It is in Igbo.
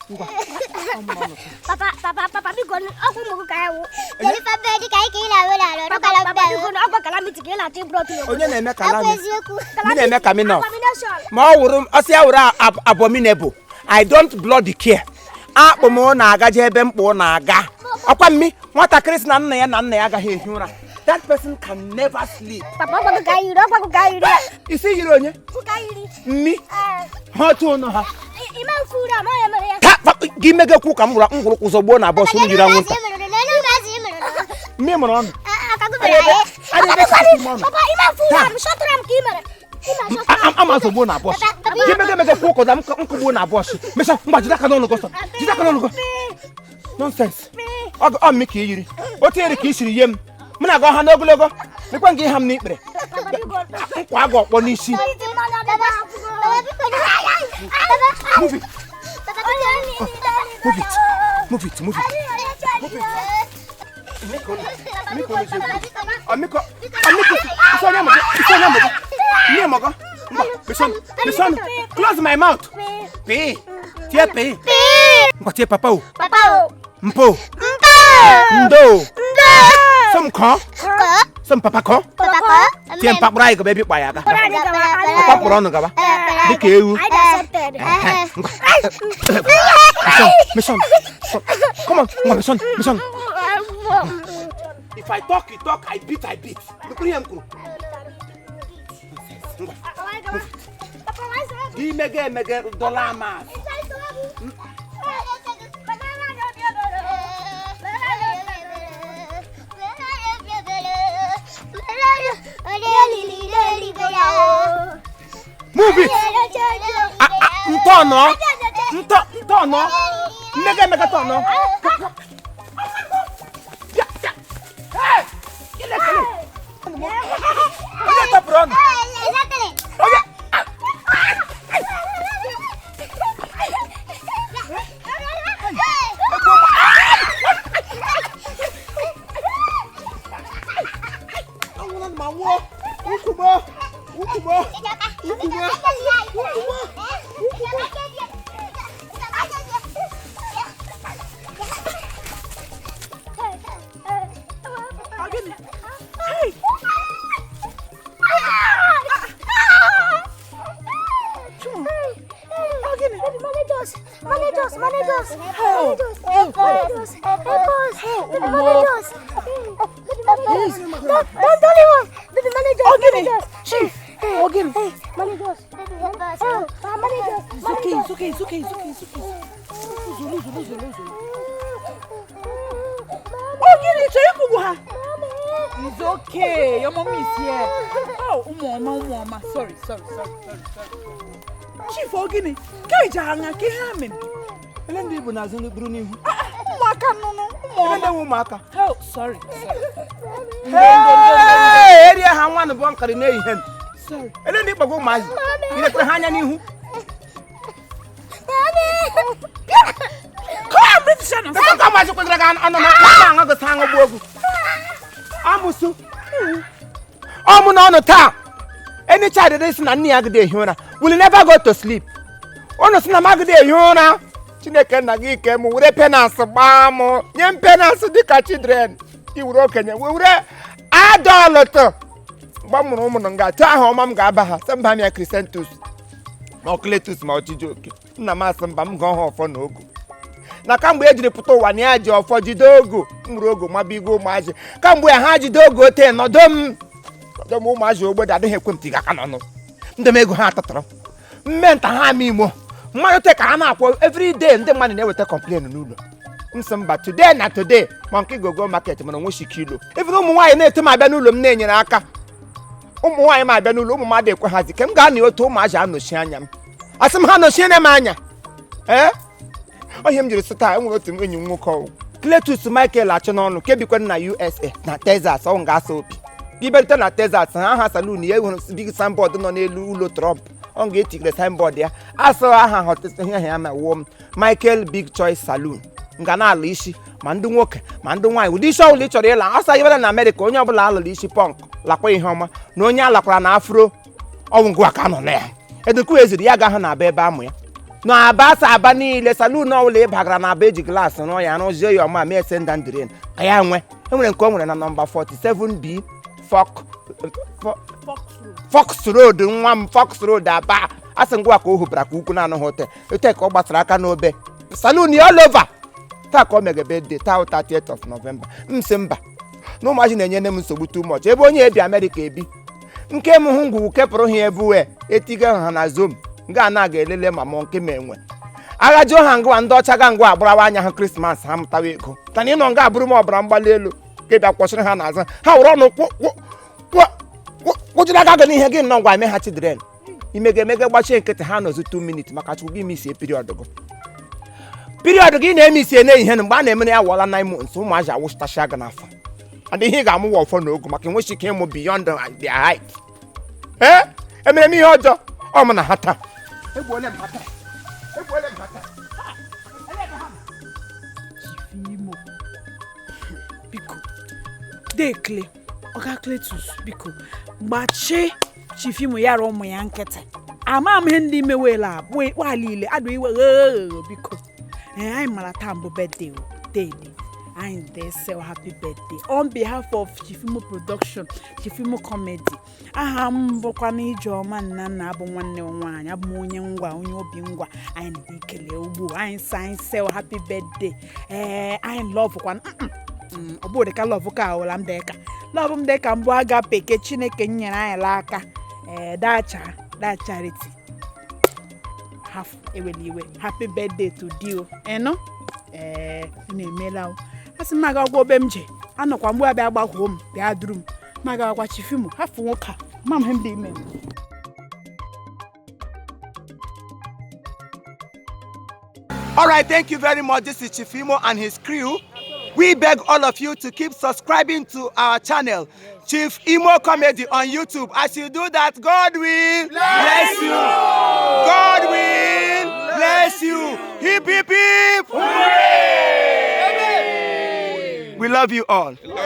Papa, mi gon aku mo ka wo. Jadi papa di kai ki la wala lo. Papa di gon aku kala mi tike la ti bro ti. Onye na eme kala mi. Mi na eme kami no. Ma owuru osi awura abominable. I don't bloody care. Akpo mo na aga je ebe mkpo na aga. Akwa mi nwata Chris na nna ya agaghị ehi ụra. That person can never sleep. Papa ko ga yiri. Isi yiri onye? Ko ga yiri. Mi. Ha tu no ha. Ima fura ma ya mere ya. Ka gi mege ku ka mura nguru ku zogbo na boss mu jira nwunta. Mi mo no. Papa ima fura m shotram ki mere. Ama zogbo na boss. Gi mege ku ko da nkugbo na boss. Mesha ngba jida ka no go so. Jida ka no go. Nonsense. O mi ki yiri. O tiere ki siri yem. M na-aga ha n'ogologo. Lekwa nke ha m n'ikpere. Nkwa agụ ọkpọ n'isi. Move it. Move it. Listen. Close my mouth. Pay. Tie papa. Mpo. Ndo. Some ko. Some papa ko. Tiem pak brai ko baby paya ka. Papa purono ka ba? Dike ewu. Mission. Come on, mission. If I talk, you talk. I beat. Look at him. Di mega dollar mas. Move it. Ntono. Mega tono. Hey! Kile. Oye, ta pron. Oye. It's okay. It's okay. Your mommy is here. Oh, mama. Sorry. Chief Ogini, Kaijanga, Kihamin. And then people are Bruni. Oh, sorry. Hey, area have one of one coordination. Sorry. And then people go mad. You let the hand you. Come, British. Come as you could dragon on the tongue of Bogu. Amusu. On town. Any child that is not near the day, will never go to sleep. Honest, Namagade, Yona. Chineke na gi ke mu wure penance ba mo nyem penance dika children ti wuro kenye wure adult ba mu no mu nga ta ha omam ga ba ha samba mi Christentus ma Cletus ma ojijoke nna ma samba m go ho ofo na ogu na kamgbe ejiri puta ụwa ni aji ofo jide ogu nwuru ogu ma bigo ma aji kamgbe ha jide ogu te nodom ma aji ogbo da adịghị ekwemti ga kana no ndem ego ha atatara mmenta ha mi imo mmadụ te ka a na-akwọ every day ndị mmadụ na-eweta complain n'ụlọ nsomba today monkey go market mana nwe shi kilo even ụmụ nwaanyị na-eto ma abịa n'ụlọ m na-enyere aka ụmụ nwaanyị ma abịa n'ụlọ ụmụ mmadụ ekwe hazi ke m ga na otu ụmụ aja anochi anya m asị m ha nochie na m anya onye m jiri sụta enwere otu enyi m nwoke Cletus Michael achọ n'ọnụ kebikwa na USA na Texas ọ ga-asa opi iberite na Texas ha saloon ya enwere big signboard nọ n'elu ụlọ Trump on get the signboard ya aso aha hotel here ya ma wom Michael Big Choice Saloon ngana ala isi ma ndị nwoke ma ndị nwaanyị ụdị isi ọbụla ị chọrọ ịla asa yebere na America onye ọbụla alụrụ isi punk lakwa ihe ọma na onye alakwara na afro ọwụ ngwa ka nọ na ya edukwu eziri ya ga ha na aba ebe amụ ya No abasa abani le salon no le bagara na beji glass no ya no je your ma me send and drain. Aya nwe. Enwere nke onwere na number 47B Fox Road nwa Fox Road aba. Asengwa ka ohubra ka ukwu na no hotel. Ete ka o gbasara aka no be. Salon all over. Ta ka o mege birthday ta 30th of November. Msimba. No imagine enye nem nsogbu too much. Ebe onye ebi America ebi. Nke m hu ngwu kepụrụ ha ebuwe etiga ha na zom. Nga na ga elele mama nke menwe agajo ha ngwa ndị ọcha ga ngwa agbarawa anya ha Christmas ha mtawa ego tani nọ nga abụrụ m ọbara mgbali elu ke bịa kwọsịrị ha n'azụ ha wụrụ ọnụ kwụjiri aka gị n'ihe gị nọ ngwa eme ha children imege gbachie nkịtị ha nọzụ 2 minutes maka chukwu gị misie period gị na-emisie n'ihe mgbe a na-emere ya wọla 9 months ụmụ aja awụchitachi aga n'afọ adịghị ga-amụwa ọfọ n'ogu maka enwechi ike ịmụ beyond their height emere m ihe ọjọọ ọ mụ na ha taa Egwole mbata. Imo. Biko. Dekle. Oga Cletus biko. Gbachi Chief Imo yara ụmụ ya nkịtị. Ama m ihe ndị mewela walile adu iwe biko. Anyị mara taa mbụ birthday daily. And they say happy birthday on behalf of Chief Imo Production, Chief Imo Comedy. Aha mbokwa na Ijeoma nna abụ nwanne nwaanyị abụ onye ngwa onye obi ngwa anyị na-ekele ugbu anyị say happy birthday. I love kwa obodo ka love ka awala mdeka love mdeka mbụ aga peke Chineke nyere anyị aka that charity half eweliwe happy birthday to you eno na-emela asị maga ọgwọ obe m je anọkwa mgbe abịa gbakwo m bịa duru m maga ọgwa Chief Imo hafụ nwoke a ma m ndị ime. All right, thank you very much. This is Chief Imo and his crew. We beg all of you to keep subscribing to our channel, Chief Imo Comedy on YouTube. As you do that, God will bless you. God will bless you. Hip, hip, hip. Hooray! We love you all.